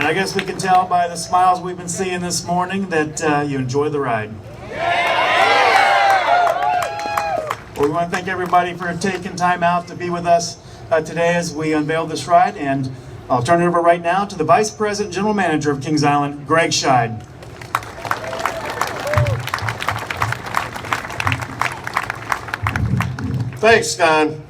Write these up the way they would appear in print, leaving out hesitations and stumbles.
I guess we can tell by the smiles we've been seeing this morning that you enjoy the ride. Well, we want to thank everybody for taking time out to be with us today as we unveil this ride, and I'll turn it over right now to the Vice President General Manager of Kings Island, Greg Scheid. Thanks, Don.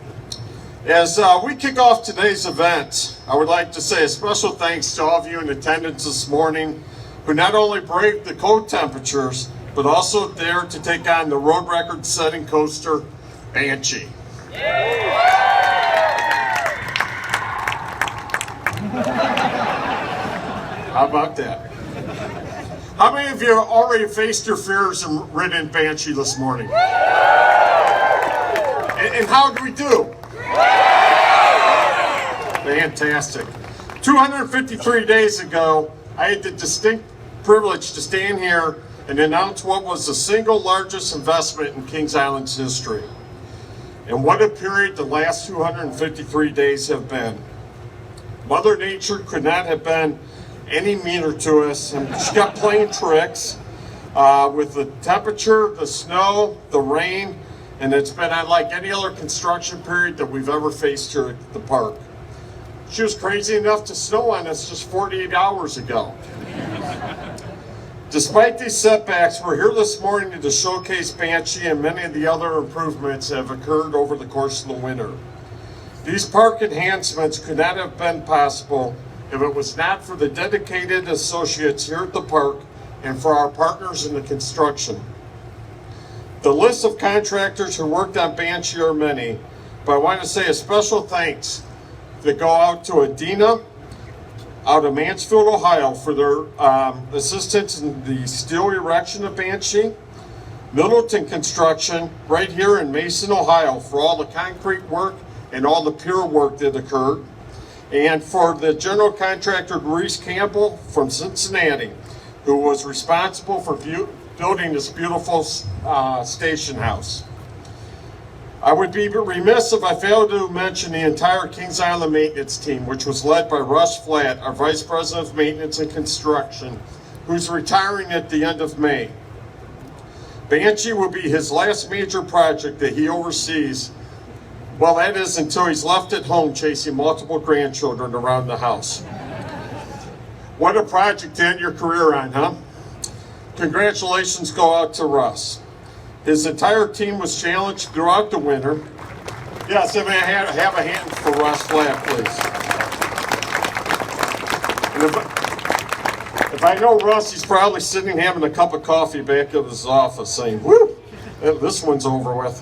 As we kick off today's event, I would like to say a special thanks to all of you in attendance this morning who not only braved the cold temperatures, but also dared to take on the road record-setting coaster, Banshee. How about that? How many of you have already faced your fears and ridden Banshee this morning? And how did we do? Fantastic. 253 days ago, I had the distinct privilege to stand here and announce what was the single largest investment in Kings Island's history. And what a period the last 253 days have been. Mother Nature could not have been any meaner to us, and she got playing tricks with the temperature, the snow, the rain, and it's been unlike any other construction period that we've ever faced here at the park. She was crazy enough to snow on us just 48 hours ago. Despite these setbacks, we're here this morning to showcase Banshee and many of the other improvements that have occurred over the course of the winter. These park enhancements could not have been possible if it was not for the dedicated associates here at the park and for our partners in the construction. The list of contractors who worked on Banshee are many, but I want to say a special thanks that go out to Adina out of Mansfield, Ohio for their assistance in the steel erection of Banshee, Middleton Construction right here in Mason, Ohio for all the concrete work and all the pier work that occurred, and for the general contractor Reese Campbell from Cincinnati, who was responsible for building this beautiful station house. I would be remiss if I failed to mention the entire Kings Island maintenance team, which was led by Russ Flatt, our Vice President of Maintenance and Construction, who's retiring at the end of May. Banshee will be his last major project that he oversees. Well, that is until he's left at home chasing multiple grandchildren around the house. What a project to end your career on, huh? Congratulations go out to Russ. His entire team was challenged throughout the winter. Yes, I mean, have a hand for Russ Flatt, please. And if I know Russ, he's probably sitting having a cup of coffee back at his office saying, whoo, this one's over with.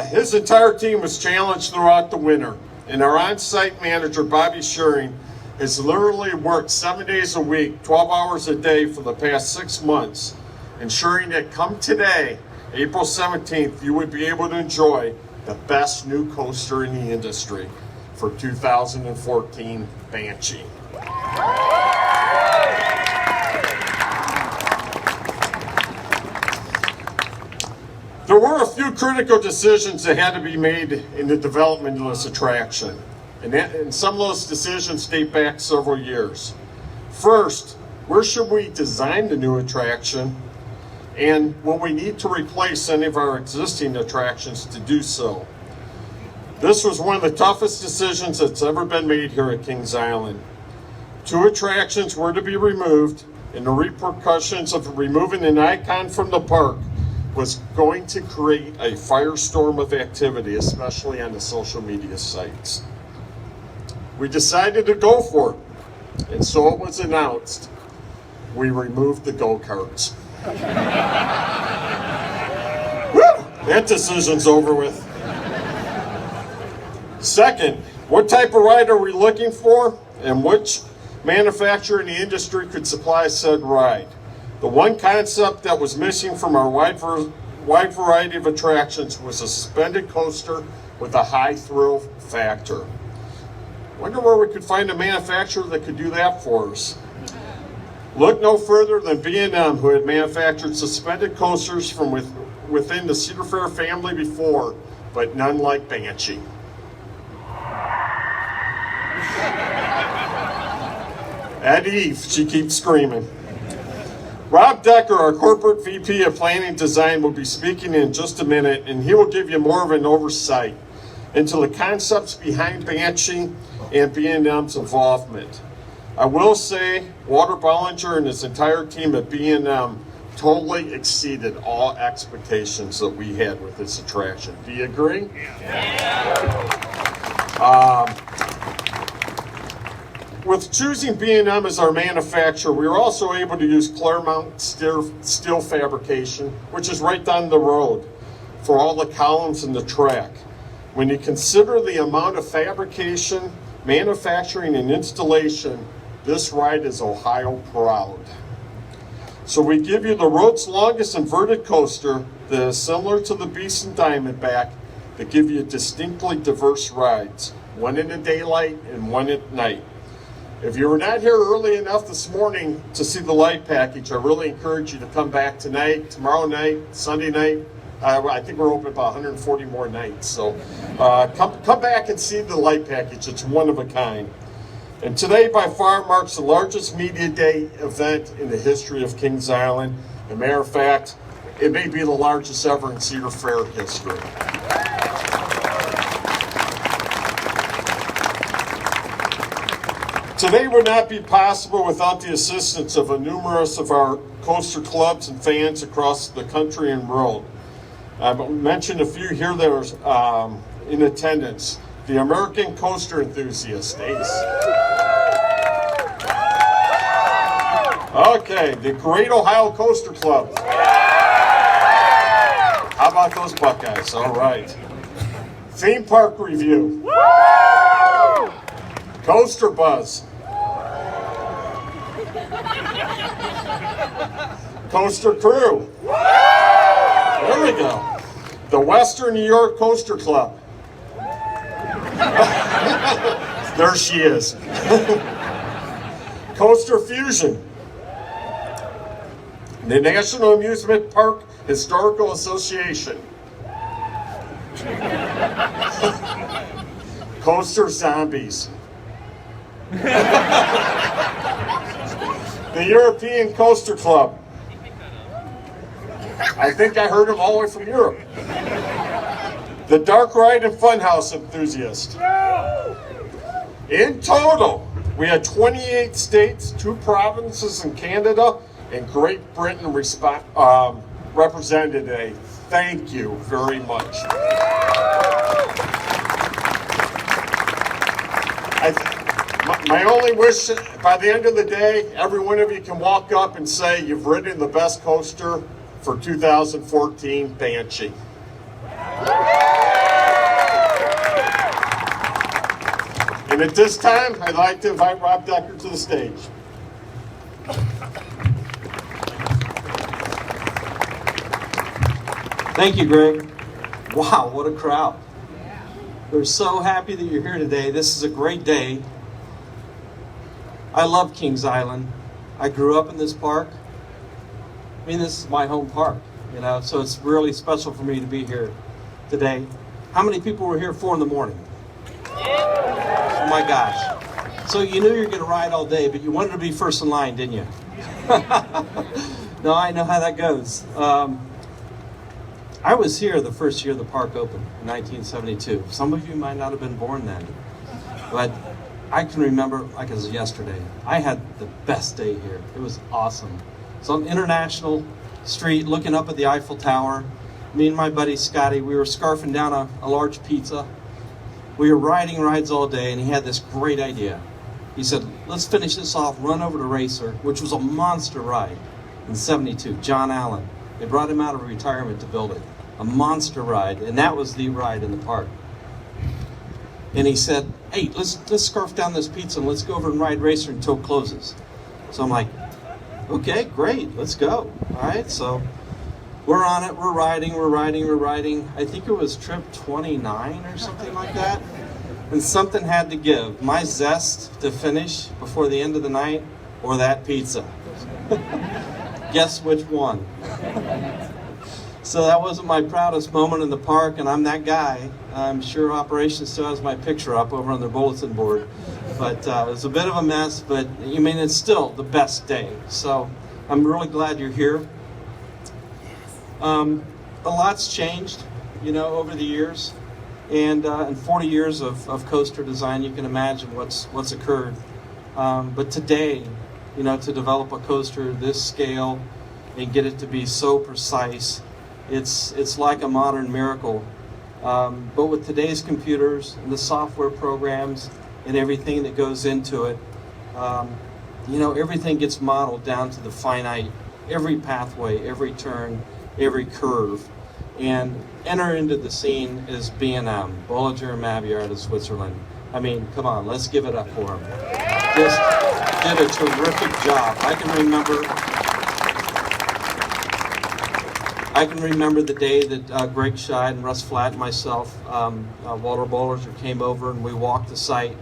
His entire team was challenged throughout the winter, and our on-site manager, Bobby Shearing, has literally worked 7 days a week, 12 hours a day for the past 6 months, ensuring that come today, April 17th, you would be able to enjoy the best new coaster in the industry for 2014 Banshee. There were a few critical decisions that had to be made in the development of this attraction, and some of those decisions date back several years. First, where should we design the new attraction, and will we need to replace any of our existing attractions to do so? This was one of the toughest decisions that's ever been made here at Kings Island. 2 attractions were to be removed, and the repercussions of removing an icon from the park was going to create a firestorm of activity, especially on the social media sites. We decided to go for it, and so it was announced. We removed the go-karts. That decision's over with. Second, what type of ride are we looking for, and which manufacturer in the industry could supply said ride? The one concept that was missing from our wide variety of attractions was a suspended coaster with a high thrill factor. Wonder where we could find a manufacturer that could do that for us. Look no further than B&M, who had manufactured suspended coasters from within the Cedar Fair family before, but none like Banshee. At Eve, she keeps screaming. Rob Decker, our corporate VP of Planning Design, will be speaking in just a minute, and he will give you more of an oversight into the concepts behind Banshee and B&M's involvement. I will say, Walter Bollinger and his entire team at B&M totally exceeded all expectations that we had with this attraction. Do you agree? With choosing B&M as our manufacturer, we were also able to use Claremont steel fabrication, which is right down the road, for all the columns and the track. When you consider the amount of fabrication, manufacturing, and installation, this ride is Ohio proud. So we give you the world's longest inverted coaster that is similar to the Beast and Diamondback, that give you distinctly diverse rides, one in the daylight and one at night. If you were not here early enough this morning to see the light package, I really encourage you to come back tonight, tomorrow night, Sunday night. I think we're open about 140 more nights. So come back and see the light package. It's one of a kind. And today by far marks the largest media day event in the history of Kings Island. As a matter of fact, it may be the largest ever in Cedar Fair history. Today would not be possible without the assistance of numerous of our coaster clubs and fans across the country and world. I've mentioned a few here that are in attendance. The American Coaster Enthusiasts, ACE. Okay, the Great Ohio Coaster Club. How about those Buckeyes? All right. Theme Park Review. Coaster Buzz. Coaster Crew. There we go. The Western New York Coaster Club. There she is. Coaster Fusion. The National Amusement Park Historical Association. Coaster Zombies. The European Coaster Club. I think I heard them all the way from Europe. The Dark Ride and Funhouse Enthusiast. In total, we had 28 states, 2 provinces in Canada, and Great Britain represented today. Thank you very much. My only wish, by the end of the day, every one of you can walk up and say you've ridden the best coaster for 2014, Banshee. And at this time, I'd like to invite Rob Decker to the stage. Thank you, Greg. Wow, what a crowd. We're so happy that you're here today. This is a great day. I love Kings Island. I grew up in this park. I mean, this is my home park, you know, so it's really special for me to be here today. How many people were here at 4 in the morning? Oh my gosh. So you knew you were going to ride all day, but you wanted to be first in line, didn't you? No, I know how that goes. I was here the first year the park opened, in 1972. Some of you might not have been born then, but I can remember like it was yesterday. I had the best day here. It was awesome. It's on International Street, looking up at the Eiffel Tower. Me and my buddy Scotty, we were scarfing down a large pizza. We were riding rides all day, and he had this great idea. He said, let's finish this off, run over to Racer, which was a monster ride in 72, John Allen. They brought him out of retirement to build it. A monster ride, and that was the ride in the park. And he said, hey, let's scarf down this pizza and let's go over and ride Racer until it closes. So I'm like, okay, great, let's go. All right, so we're on it, we're riding. I think it was trip 29 or something like that. And something had to give. My zest to finish before the end of the night or that pizza. Guess which one? So that wasn't my proudest moment in the park, and I'm that guy. I'm sure operations still has my picture up over on their bulletin board. But it was a bit of a mess, but I mean, it's still the best day. So I'm really glad you're here. A lot's changed, you know, over the years. And in 40 years of coaster design, you can imagine what's occurred. But today, you know, to develop a coaster this scale and get it to be so precise, it's like a modern miracle. But with today's computers and the software programs and everything that goes into it, you know, everything gets modeled down to the finite, every pathway, every turn, every curve. And enter into the scene is B&M, Bollinger and Mabillard out of Switzerland. I mean, come on, let's give it up for them. Just did a terrific job. I can remember the day that Greg Scheid and Russ Flatt and myself, Walter Bollinger, came over and we walked the site,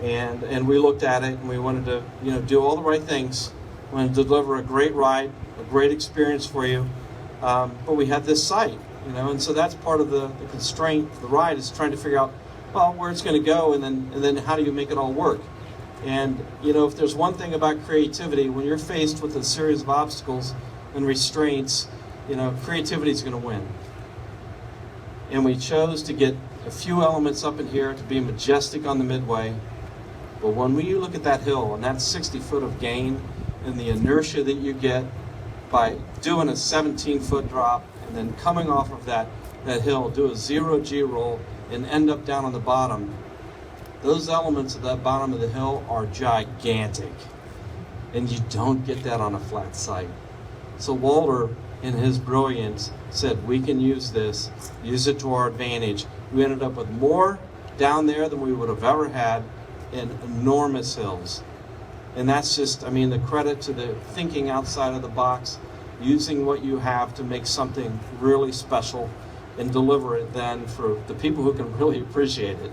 and we looked at it and we wanted to, you know, do all the right things. We wanted to deliver a great ride, a great experience for you. But we had this site, you know, and so that's part of the constraint of the ride, is trying to figure out, well, where it's going to go, and then how do you make it all work? And you know, if there's one thing about creativity, when you're faced with a series of obstacles and restraints, you know, creativity is going to win. And we chose to get a few elements up in here to be majestic on the midway. But when you look at that hill and that 60 foot of gain and the inertia that you get by doing a 17-foot drop and then coming off of that hill, do a 0G roll and end up down on the bottom, those elements at that bottom of the hill are gigantic. And you don't get that on a flat site. So Walter, in his brilliance, said, we can use this, use it to our advantage. We ended up with more down there than we would have ever had in enormous hills. And that's just, I mean, the credit to the thinking outside of the box, using what you have to make something really special and deliver it then for the people who can really appreciate it.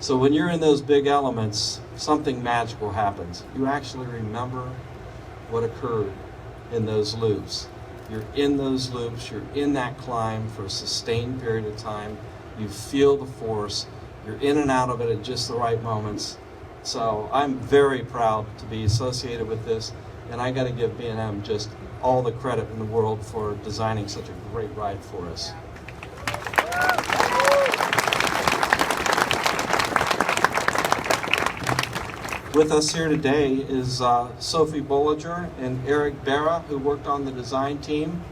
So when you're in those big elements, something magical happens. You actually remember what occurred in those loops. You're in those loops, you're in that climb for a sustained period of time. You feel the force, you're in and out of it at just the right moments. So I'm very proud to be associated with this, and I got to give B&M just all the credit in the world for designing such a great ride for us. With us here today is Sophie Bollinger and Eric Barra, who worked on the design team.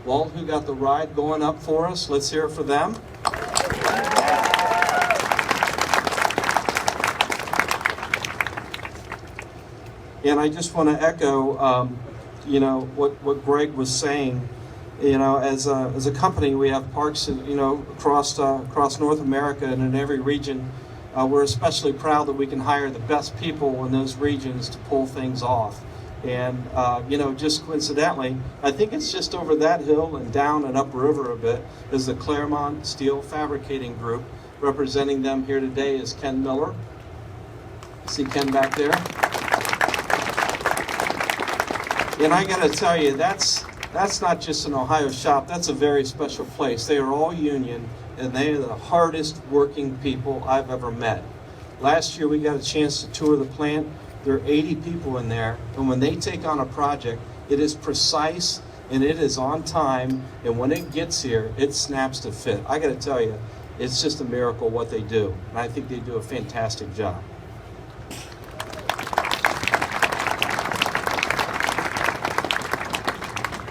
Walt, who got the ride going up for us. Let's hear it for them. And I just want to echo, you know, what Greg was saying. You know, as a company, we have parks, you know, across North America and in every region. We're especially proud that we can hire the best people in those regions to pull things off. And, you know, just coincidentally, I think it's just over that hill and down and upriver a bit is the Claremont Steel Fabricating Group. Representing them here today is Ken Miller. See Ken back there? And I got to tell you, that's not just an Ohio shop. That's a very special place. They are all union, and they are the hardest working people I've ever met. Last year we got a chance to tour the plant. There are 80 people in there, and when they take on a project, it is precise and it is on time, and when it gets here, it snaps to fit. I got to tell you, it's just a miracle what they do, and I think they do a fantastic job.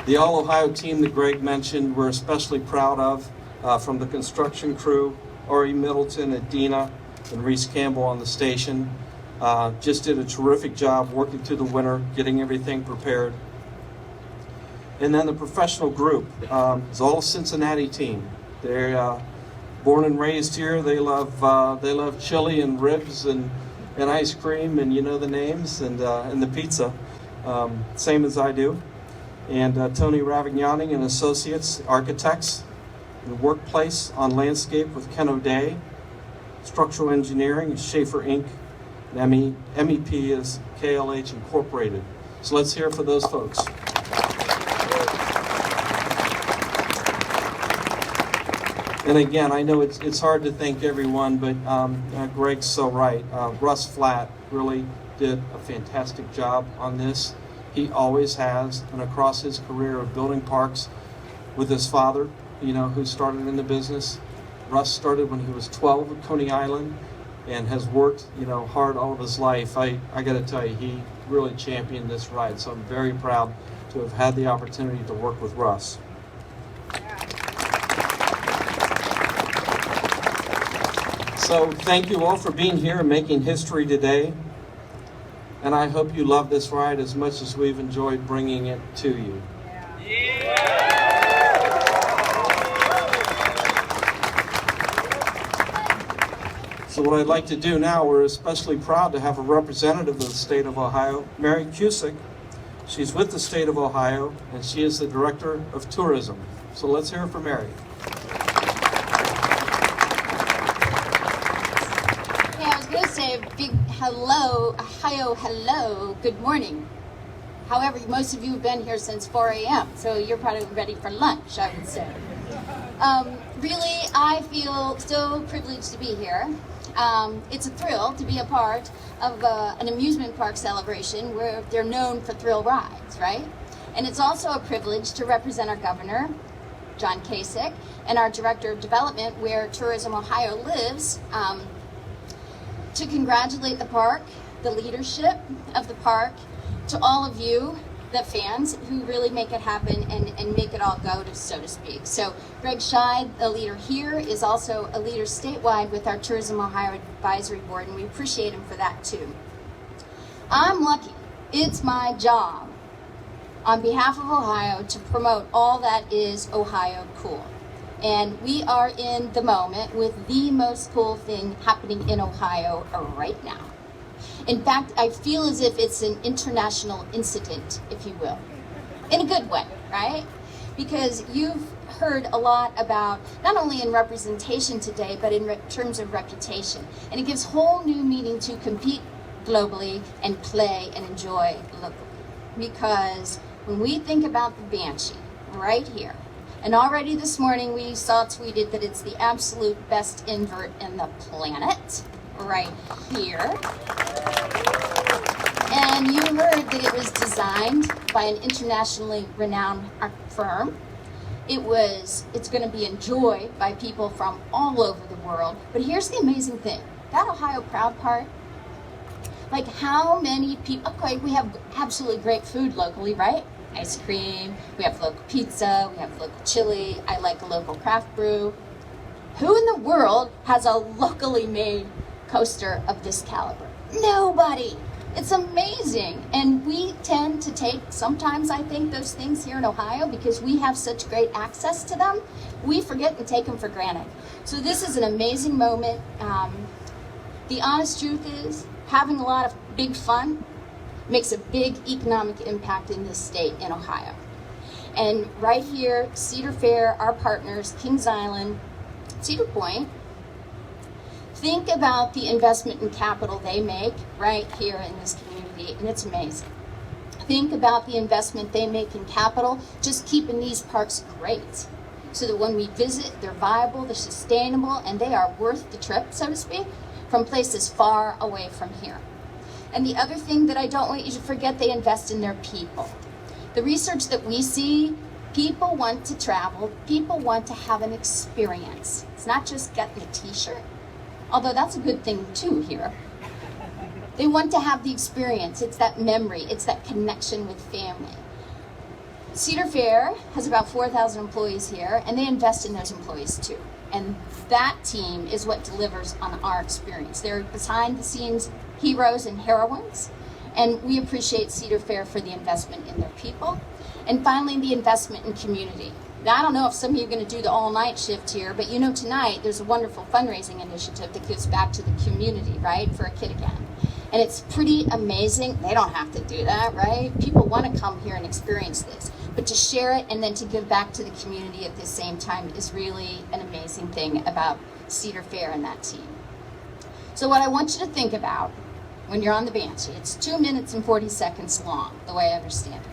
The All-Ohio team that Greg mentioned, we're especially proud of, from the construction crew, Ari Middleton, Adina, and Reese Campbell on the station. Just did a terrific job working through the winter, getting everything prepared. And then the professional group is all a Cincinnati team. They're born and raised here. They love chili and ribs and ice cream, and you know the names, and the pizza, same as I do. And Tony Ravignani and Associates, architects. In workplace on landscape with Ken O'Day. Structural engineering is Schaefer Inc. And MEP is KLH Incorporated. So let's hear for those folks. And again, I know it's hard to thank everyone, but Greg's so right. Russ Flatt really did a fantastic job on this. He always has, and across his career of building parks with his father, who started in the business. Russ started when he was 12 at Coney Island and has worked, hard all of his life. I got to tell you, he really championed this ride, so I'm very proud to have had the opportunity to work with Russ. So thank you all for being here and making history today. And I hope you love this ride as much as we've enjoyed bringing it to you. So what I'd like to do now, we're especially proud to have a representative of the state of Ohio, Mary Cusick. She's with the state of Ohio, and she is the Director of Tourism. So let's hear it from Mary. Say a big hello, Ohio, hello, good morning. However, most of you have been here since 4 a.m., so you're probably ready for lunch, I would say. Really, I feel so privileged to be here. It's a thrill to be a part of an amusement park celebration where they're known for thrill rides, right? And it's also a privilege to represent our governor, John Kasich, and our Director of Development, where Tourism Ohio lives, to congratulate the park, the leadership of the park, to all of you, the fans, who really make it happen and make it all go, so to speak. So Greg Scheid, the leader here, is also a leader statewide with our Tourism Ohio Advisory Board, and we appreciate him for that too. I'm lucky. It's my job on behalf of Ohio to promote all that is Ohio cool. And we are in the moment with the most cool thing happening in Ohio right now. In fact, I feel as if it's an international incident, if you will, in a good way, right? Because you've heard a lot about, not only in representation today, but in terms of reputation. And it gives whole new meaning to compete globally and play and enjoy locally. Because when we think about the Banshee, right here, and already this morning we saw tweeted that it's the absolute best invert in the planet, right here. And you heard that it was designed by an internationally renowned firm. It's going to be enjoyed by people from all over the world. But here's the amazing thing. That Ohio Proud part, like how many people, okay, we have absolutely great food locally, right? Ice cream, we have local pizza, we have local chili, I like a local craft brew. Who in the world has a locally made coaster of this caliber? Nobody. It's amazing. And we tend to take, sometimes I think, those things here in Ohio because we have such great access to them, we forget and take them for granted. So this is an amazing moment. The honest truth is, having a lot of big fun makes a big economic impact in this state, in Ohio. And right here, Cedar Fair, our partners, Kings Island, Cedar Point, think about the investment in capital they make right here in this community, and it's amazing. Think about the investment they make in capital, just keeping these parks great, so that when we visit, they're viable, they're sustainable, and they are worth the trip, so to speak, from places far away from here. And the other thing that I don't want you to forget, they invest in their people. The research that we see, people want to travel, people want to have an experience. It's not just getting a t-shirt, although that's a good thing too here. They want to have the experience, it's that memory, it's that connection with family. Cedar Fair has about 4,000 employees here, and they invest in those employees too. And that team is what delivers on our experience. They're behind the scenes heroes and heroines, and we appreciate Cedar Fair for the investment in their people. And finally, the investment in community. Now, I don't know if some of you are going to do the all-night shift here, but you know tonight there's a wonderful fundraising initiative that gives back to the community, right, for a kid again. And it's pretty amazing. They don't have to do that, right? People want to come here and experience this. But to share it and then to give back to the community at the same time is really an amazing thing about Cedar Fair and that team. So what I want you to think about when you're on the Banshee, it's 2 minutes and 40 seconds long, the way I understand it.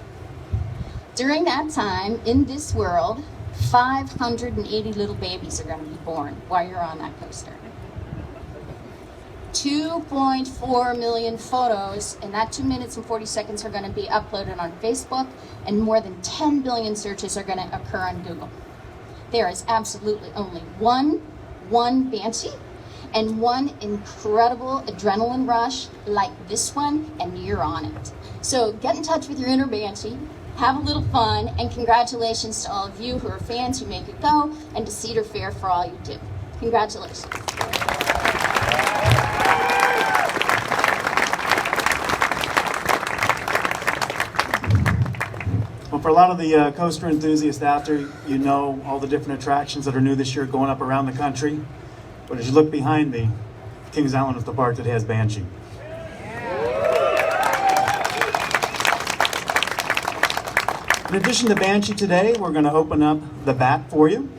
During that time, in this world, 580 little babies are going to be born while you're on that coaster. 2.4 million photos in that 2 minutes and 40 seconds are going to be uploaded on Facebook, and more than 10 billion searches are going to occur on Google. There is absolutely only one Banshee and one incredible adrenaline rush like this one, and you're on it. So get in touch with your inner Banshee, have a little fun, and congratulations to all of you who are fans who make it go, and to Cedar Fair for all you do. Congratulations. Well, for a lot of the coaster enthusiasts out there, you know all the different attractions that are new this year going up around the country. But as you look behind me, Kings Island is the park that has Banshee. In addition to Banshee today, we're going to open up the Bat for you.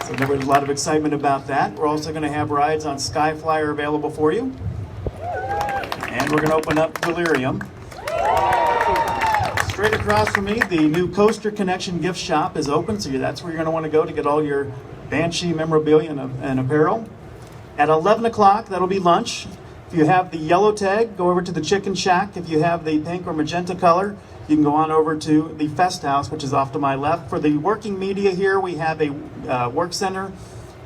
So there's a lot of excitement about that. We're also going to have rides on Skyflyer available for you. And we're going to open up Delirium. Straight across from me, the new Coaster Connection gift shop is open, so that's where you're going to want to go to get all your Banshee memorabilia and apparel. At 11 o'clock, that'll be lunch. If you have the yellow tag, go over to the Chicken Shack. If you have the pink or magenta color, you can go on over to the Fest House, which is off to my left. For the working media here, we have a work center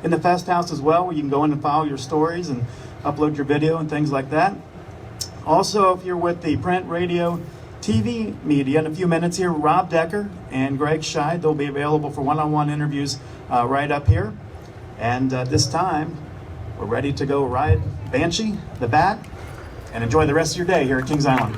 in the Fest House as well, where you can go in and file your stories and upload your video and things like that. Also, if you're with the print, radio, TV media, in a few minutes here, Rob Decker and Greg Scheid, they'll be available for one-on-one interviews right up here. And this time, we're ready to go ride Banshee, the Bat, and enjoy the rest of your day here at Kings Island.